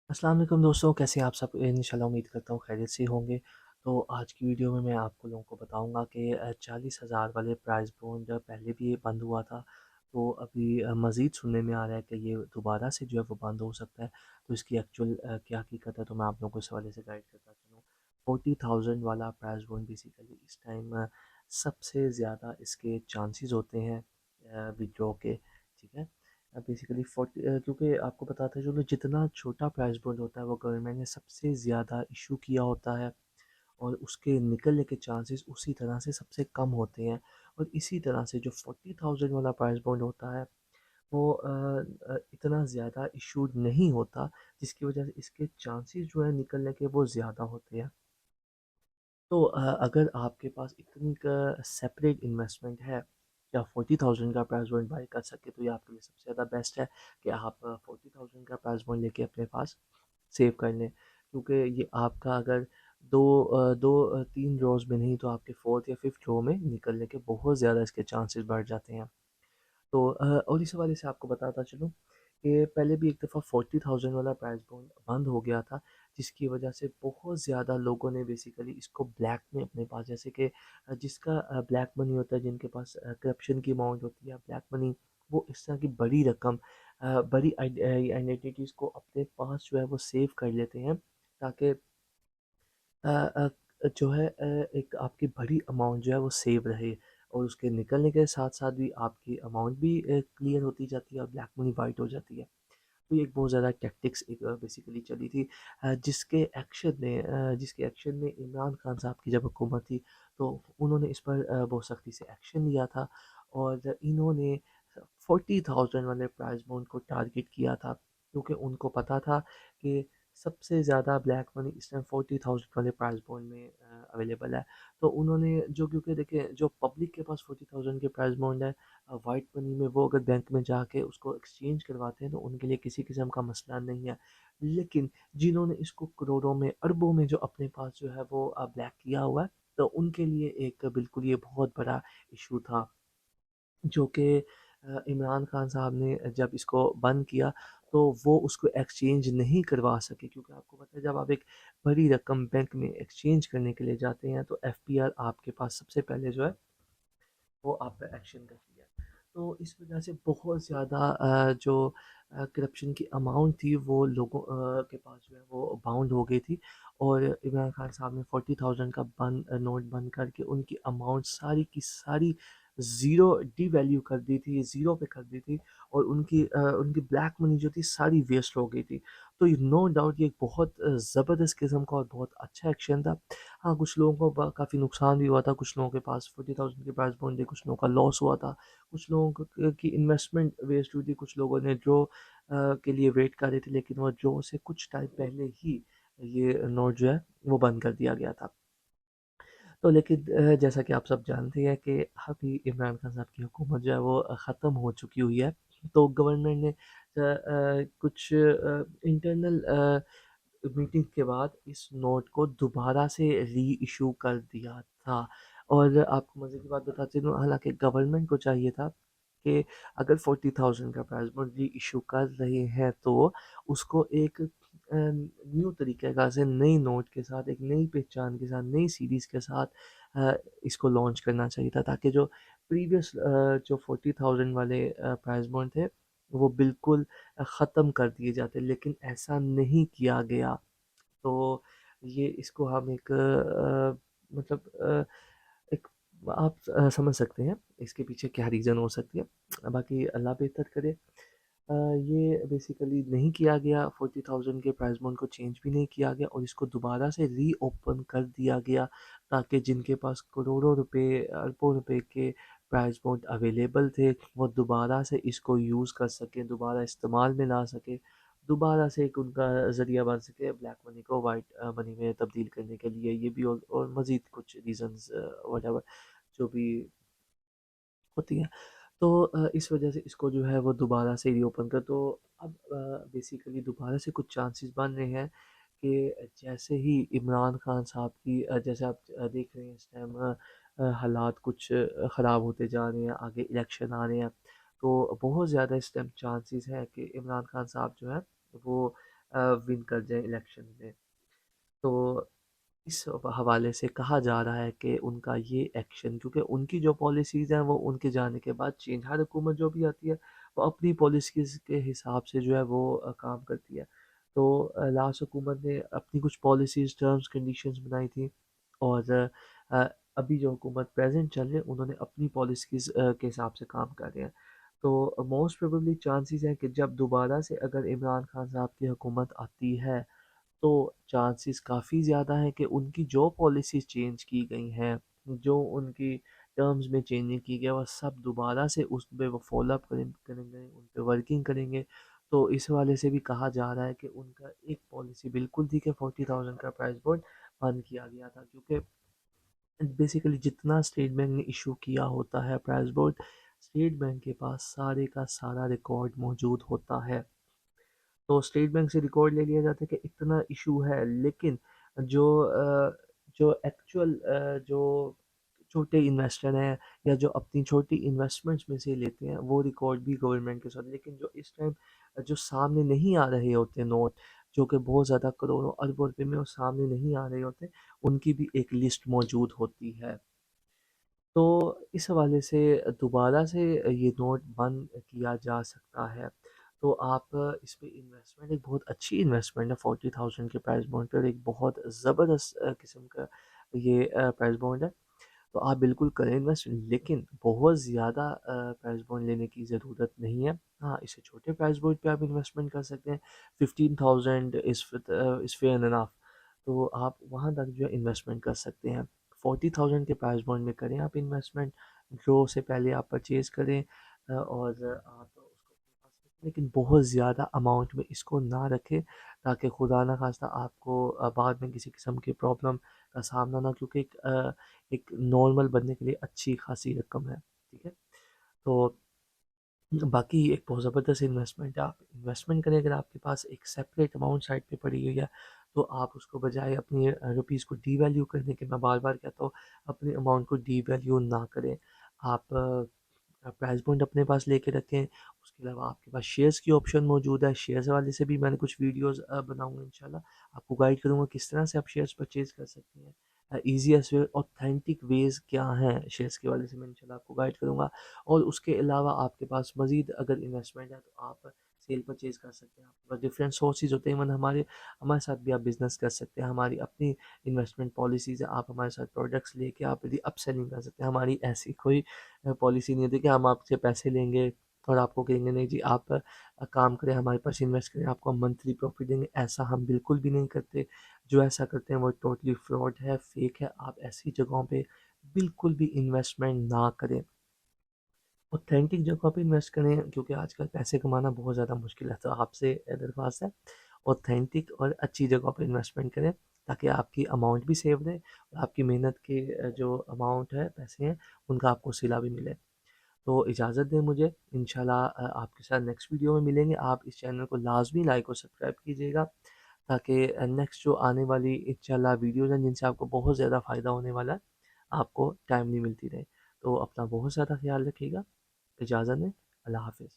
अस्सलाम वालेकुम दोस्तों, कैसे हैं आप सब? इंशाल्लाह उम्मीद करता हूँ खैरियत से होंगे। तो आज की वीडियो में मैं आपको लोगों को बताऊँगा कि 40,000 वाले प्राइस बॉन्ड पहले भी ये बंद हुआ था। तो अभी मज़ीद सुनने में आ रहा है कि ये दोबारा से जो है वो बंद हो सकता है। तो इसकी एक्चुअल क्या हकीकत है, तो मैं आप लोगों को इस हवाले से गाइड करता चलूँ। 40,000 वाला प्राइस बॉन्ड बेसिकली इस टाइम सबसे ज़्यादा इसके चांसेस होते हैं विड्रॉ के, ठीक है। बेसिकली 40 क्योंकि आपको पता था, चलो जितना छोटा प्राइस बॉन्ड होता है वो गवर्नमेंट ने सबसे ज़्यादा इशू किया होता है और उसके निकलने के चांसेस उसी तरह से सबसे कम होते हैं। और इसी तरह से जो 40,000 वाला प्राइस बॉन्ड होता है वो इतना ज़्यादा इशूड नहीं होता, जिसकी वजह से इसके चांसेस जो है निकलने के वो ज़्यादा होते हैं। तो अगर आपके पास इतनी का सेपरेट इन्वेस्टमेंट है या 40,000 का प्राइस बॉन्ड बाई कर सके, तो ये आपके लिए सबसे ज़्यादा बेस्ट है कि आप 40,000 का प्राइस बॉन्ड लेके अपने पास सेव कर लें। क्योंकि ये आपका अगर तीन रोज़ में नहीं तो आपके फोर्थ या फिफ्थ रो में निकलने के बहुत ज़्यादा इसके चांसेस बढ़ जाते हैं। तो और इस हवाले से आपको बताता चलूँ कि पहले भी एक दफ़ा 40,000 वाला प्राइस बॉन्ड बंद हो गया था, जिसकी वजह से बहुत ज़्यादा लोगों ने बेसिकली इसको ब्लैक में अपने पास, जैसे कि जिसका ब्लैक मनी होता है, जिनके पास करप्शन की अमाउंट होती है ब्लैक मनी, वो इस तरह की बड़ी रकम बड़ी आइडेंटिटीज़ को अपने पास जो है वो सेव कर लेते हैं, ताकि अ अ, जो है एक आपकी बड़ी अमाउंट जो है वो सेव रहे और उसके निकलने के साथ-साथ भी आपकी अमाउंट भी क्लियर होती जाती है और ब्लैक मनी वाइट हो जाती है। तो ये एक बहुत ज़्यादा टैक्टिक्स एक बेसिकली चली थी, जिसके एक्शन में इमरान खान साहब की जब हुकूमत थी, तो उन्होंने इस पर बहुत सख्ती से एक्शन लिया था और इन्होंने 40,000 वाले प्राइस बॉन्ड को टारगेट किया था, क्योंकि उनको पता था कि सबसे ज़्यादा ब्लैक मनी इस टाइम 40,000 वाले प्राइस बॉन्ड में अवेलेबल है। तो उन्होंने जो, क्योंकि देखिए जो पब्लिक के पास 40,000 के प्राइस बॉन्ड है वाइट मनी में, वो अगर बैंक में जाके उसको एक्सचेंज करवाते हैं तो उनके लिए किसी किस्म का मसला नहीं है। लेकिन जिन्होंने इसको करोड़ों में अरबों में जो अपने पास जो है वो ब्लैक किया हुआ है, तो उनके लिए एक बिल्कुल ये बहुत बड़ा इशू था, जो कि इमरान खान साहब ने जब इसको बंद किया तो वो उसको एक्सचेंज नहीं करवा सके, क्योंकि आपको पता है जब आप एक बड़ी रकम बैंक में एक्सचेंज करने के लिए जाते हैं तो एफपीआर आपके पास सबसे पहले जो है वो आप पे एक्शन करती है। तो इस वजह से बहुत ज़्यादा जो करप्शन की अमाउंट थी वो लोगों के पास जो है वो बाउंड हो गई थी और इमरान खान साहब ने 40,000 का नोट बंद करके उनकी अमाउंट सारी की सारी ज़ीरो डीवैल्यू कर दी थी, ज़ीरो पे कर दी थी और उनकी ब्लैक मनी जो थी सारी वेस्ट हो गई थी। तो ये नो डाउट ये एक बहुत ज़बरदस्त किस्म का और बहुत अच्छा एक्शन था। हाँ, कुछ लोगों को काफ़ी नुकसान भी हुआ था, कुछ लोगों के पास 40,000 के प्राइस पहुँचे, कुछ लोगों का लॉस हुआ था, कुछ लोगों की इन्वेस्टमेंट वेस्ट हुई थी, कुछ लोगों ने ड्रॉ के लिए वेट कर रहे थे, लेकिन वो ड्रॉ से कुछ टाइम पहले ही ये नोट जो है वो बंद कर दिया गया था। तो लेकिन जैसा कि आप सब जानते हैं कि अभी इमरान खान साहब की हुकूमत जो है वो ख़त्म हो चुकी हुई है, तो गवर्नमेंट ने कुछ इंटरनल मीटिंग के बाद इस नोट को दोबारा से री इशू कर दिया था। और आपको मज़े की बात बताते चलूँ, हालाँकि गवर्नमेंट को चाहिए था कि अगर 40,000 का प्राइस बॉन्ड री इशू कर रहे हैं तो उसको एक न्यू तरीक़ेकार से नई नोट के साथ, एक नई पहचान के साथ, नई सीरीज़ के साथ अ, इसको लॉन्च करना चाहिए था, ताकि जो प्रीवियस जो 40,000 वाले प्राइस बॉन्ड थे वो बिल्कुल ख़त्म कर दिए जाते, लेकिन ऐसा नहीं किया गया। तो ये इसको हम एक मतलब एक आप समझ सकते हैं इसके पीछे क्या रीज़न हो सकती है। बाकी अल्लाह बेहतर करे। ये बेसिकली नहीं किया गया, 40,000 के प्राइस बॉन्ड को चेंज भी नहीं किया गया और इसको दोबारा से रीओपन कर दिया गया, ताकि जिनके पास करोड़ों रुपए, अरबों रुपए के प्राइस बॉन्ड अवेलेबल थे, वो दोबारा से इसको यूज़ कर सकें, दोबारा इस्तेमाल में ला सकें, दोबारा से एक उनका ज़रिया बन सके ब्लैक मनी को वाइट मनी में तब्दील करने के लिए। ये भी और मज़ीद कुछ रीज़न्स व्हाटएवर जो भी होती हैं। तो इस वजह से इसको जो है वो दोबारा से रीओपन कर, तो अब बेसिकली दोबारा से कुछ चांसेस बन रहे हैं कि जैसे ही इमरान खान साहब की जैसे आप देख रहे हैं इस टाइम हालात कुछ ख़राब होते जा रहे हैं, आगे इलेक्शन आ रहे हैं, तो बहुत ज़्यादा इस टाइम चांसेस है कि इमरान खान साहब जो है वो विन कर जाएँ इलेक्शन में। तो इस हवाले से कहा जा रहा है कि उनका ये एक्शन, क्योंकि उनकी जो पॉलिसीज़ हैं वो उनके जाने के बाद चेंज, हर हुकूमत जो भी आती है वो अपनी पॉलिसीज़ के हिसाब से जो है वो काम करती है। तो लास्ट हुकूमत ने अपनी कुछ पॉलिसीज़, टर्म्स, कंडीशंस बनाई थी, और अ, अभी जो हुकूमत प्रेज़ेंट चल रही है उन्होंने अपनी पॉलिसीज़ के हिसाब से काम कर रहे हैं। तो मोस्ट प्रोबेबली चांसेस हैं कि जब दोबारा से अगर इमरान खान साहब की हुकूमत आती है, तो चांसेस काफ़ी ज़्यादा हैं कि उनकी जो पॉलिसीज़ चेंज की गई हैं, जो उनकी टर्म्स में चेंजिंग की गई है, वो सब दोबारा से उस पे वो फ़ॉलो अप करेंगे, उन पे वर्किंग करेंगे। तो इस हवाले से भी कहा जा रहा है कि उनका एक पॉलिसी बिल्कुल थी कि 40,000 का प्राइस बोर्ड बंद किया गया था, क्योंकि बेसिकली जितना स्टेट बैंक ने इशू किया होता है प्राइस बोर्ड, स्टेट बैंक के पास सारे का सारा रिकॉर्ड मौजूद होता है। तो स्टेट बैंक से रिकॉर्ड ले लिया जाता है कि इतना इशू है, लेकिन जो जो एक्चुअल जो छोटे इन्वेस्टर हैं या जो अपनी छोटी इन्वेस्टमेंट्स में से लेते हैं, वो रिकॉर्ड भी गवर्नमेंट के साथ, लेकिन जो इस टाइम जो सामने नहीं आ रहे होते नोट, जो कि बहुत ज़्यादा करोड़ों अरबों रुपए में वो सामने नहीं आ रहे होते, उनकी भी एक लिस्ट मौजूद होती है। तो इस हवाले से दोबारा से ये नोट बंद किया जा सकता है। तो आप इस पे इन्वेस्टमेंट, एक बहुत अच्छी इन्वेस्टमेंट है 40,000 के प्राइस बॉन्ड पे, और एक बहुत ज़बरदस्त किस्म का ये प्राइस बॉन्ड है। तो आप बिल्कुल करें इन्वेस्ट, लेकिन बहुत ज़्यादा प्राइस बॉन्ड लेने की ज़रूरत नहीं है। हाँ, इससे छोटे प्राइस बॉन्ड पे आप इन्वेस्टमेंट कर सकते हैं। 15,000 इज़ फेयर एनफ, तो आप वहाँ तक जो है इन्वेस्टमेंट कर सकते हैं। 40,000 के प्राइस बॉन्ड में करें आप इन्वेस्टमेंट, ग्रो से पहले आप परचेज़ करें, और आप उसको अपने पास रखें, लेकिन बहुत ज़्यादा अमाउंट में इसको ना रखें, ताकि खुदा न खास्ता आपको बाद में किसी किस्म की प्रॉब्लम का सामना ना, क्योंकि एक नॉर्मल बंदे के लिए अच्छी खासी रकम है, ठीक है? तो बाकी एक बहुत ज़बरदस्त इन्वेस्टमेंट है, आप इन्वेस्टमेंट करें, अगर आपके पास एक सेपरेट अमाउंट साइड पे पड़ी हुई है, तो आप उसको बजाय अपनी रुपीज़ को डीवैल्यू करने के, मैं बार-बार कहता हूँ, अपने अमाउंट को डीवैल्यू ना करें। आप प्राइस पॉइंट अपने पास लेके रखें। उसके अलावा आपके पास शेयर्स की ऑप्शन मौजूद है, शेयर्स वाले से भी मैंने कुछ वीडियोज़ बनाऊँगा इंशाल्लाह। आपको गाइड करूँगा किस तरह से आप शेयर्स परचेज़ कर सकते हैं। ईज़ीएस्ट वे, ऑथेंटिक वेज़ क्या हैं शेयर्स के वाले से मैं इंशाल्लाह आपको गाइड करूँगा। और उसके अलावा आपके पास मज़ीद अगर इन्वेस्टमेंट है, तो आप सेल परचेज़ कर सकते हैं। आपके पास डिफरेंट सोर्सेज़ होते हैं, इवन हमारे हमारे साथ भी आप बिज़नेस कर सकते हैं। हमारी अपनी इन्वेस्टमेंट पॉलिसीज़ है, आप हमारे साथ प्रोडक्ट्स लेके आप यदि अपसेलिंग कर सकते हैं। हमारी ऐसी कोई पॉलिसी नहीं होती कि हम आपसे पैसे लेंगे और आपको कहेंगे नहीं जी आप काम करें हमारे पास इन्वेस्ट करें, आपको हम मंथली प्रॉफिट देंगे, ऐसा हम बिल्कुल भी नहीं करते। जो ऐसा करते हैं वो टोटली फ्रॉड है, फेक है। आप ऐसी जगहों पे बिल्कुल भी इन्वेस्टमेंट ना करें, ऑथेंटिक जगहों पे इन्वेस्ट करें, क्योंकि आजकल पैसे कमाना बहुत ज़्यादा मुश्किल है। तो आपसे दरख्वास्त है, ऑथेंटिक और अच्छी जगहों पे इन्वेस्टमेंट करें, ताकि आपकी अमाउंट भी सेव रहे और आपकी मेहनत के जो अमाउंट है, पैसे हैं, उनका आपको सिला भी मिले। तो इजाज़त दें मुझे, इंशाल्लाह आपके साथ नेक्स्ट वीडियो में मिलेंगे। आप इस चैनल को लाज़मी लाइक और सब्सक्राइब कीजिएगा, ताकि नेक्स्ट जो आने वाली इंशाल्लाह वीडियोज़ हैं जिनसे आपको बहुत ज़्यादा फ़ायदा होने वाला है, आपको टाइमली मिलती रहे। तो अपना बहुत ज़्यादा ख़्याल रखिएगा। इजाज़त दें, अल्लाह हाफ़िज़।